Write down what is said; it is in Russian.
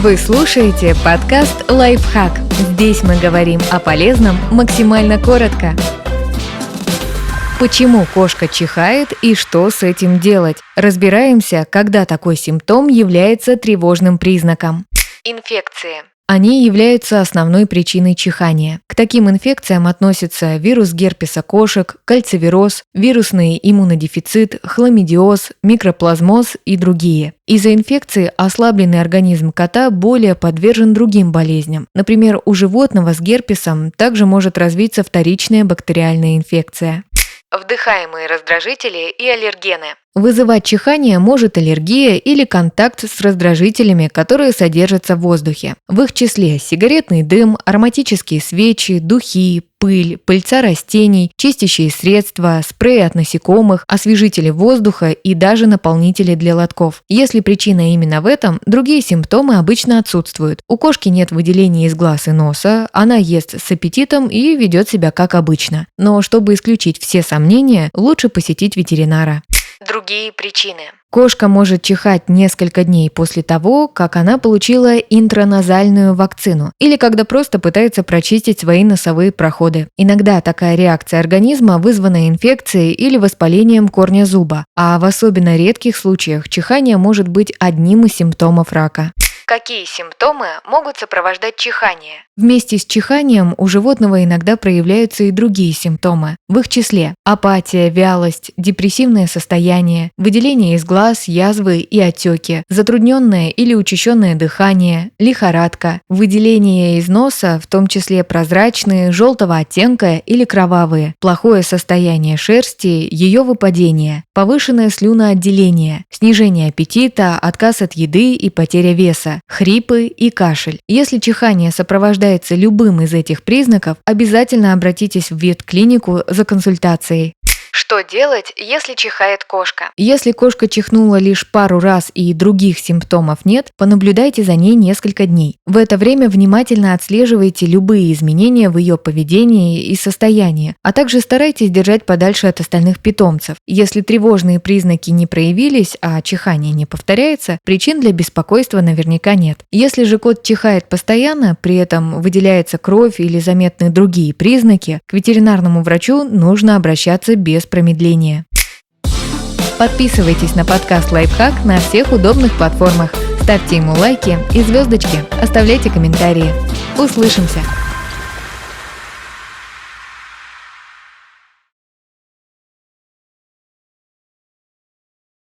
Вы слушаете подкаст «Лайфхак». Здесь мы говорим о полезном максимально коротко. Почему кошка чихает и что с этим делать? Разбираемся, когда такой симптом является тревожным признаком. Инфекции. Они являются основной причиной чихания. К таким инфекциям относятся вирус герпеса кошек, кальцивироз, вирусный иммунодефицит, хламидиоз, микроплазмоз и другие. Из-за инфекции ослабленный организм кота более подвержен другим болезням. Например, у животного с герпесом также может развиться вторичная бактериальная инфекция. Вдыхаемые раздражители и аллергены. Вызывать чихание может аллергия или контакт с раздражителями, которые содержатся в воздухе. В их числе сигаретный дым, ароматические свечи, духи, пыль, пыльца растений, чистящие средства, спреи от насекомых, освежители воздуха и даже наполнители для лотков. Если причина именно в этом, другие симптомы обычно отсутствуют. У кошки нет выделений из глаз и носа, она ест с аппетитом и ведет себя как обычно. Но чтобы исключить все сомнения, лучше посетить ветеринара. Другие причины. Кошка может чихать несколько дней после того, как она получила интраназальную вакцину, или когда просто пытается прочистить свои носовые проходы. Иногда такая реакция организма вызвана инфекцией или воспалением корня зуба, а в особенно редких случаях чихание может быть одним из симптомов рака. Какие симптомы могут сопровождать чихание? Вместе с чиханием у животного иногда проявляются и другие симптомы. В их числе апатия, вялость, депрессивное состояние, выделение из глаз, язвы и отеки, затрудненное или учащенное дыхание, лихорадка, выделение из носа, в том числе прозрачные, желтого оттенка или кровавые, плохое состояние шерсти, ее выпадение, повышенное слюноотделение, снижение аппетита, отказ от еды и потеря веса, хрипы и кашель. Если чихание сопровождается любым из этих признаков, обязательно обратитесь в ветклинику за консультацией. Что делать, если чихает кошка? Если кошка чихнула лишь пару раз и других симптомов нет, понаблюдайте за ней несколько дней. В это время внимательно отслеживайте любые изменения в ее поведении и состоянии, а также старайтесь держать подальше от остальных питомцев. Если тревожные признаки не проявились, а чихание не повторяется, причин для беспокойства наверняка нет. Если же кот чихает постоянно, при этом выделяется кровь или заметны другие признаки, к ветеринарному врачу нужно обращаться без промедления. Подписывайтесь на подкаст «Лайфхак» на всех удобных платформах, ставьте ему лайки и звездочки, оставляйте комментарии. Услышимся!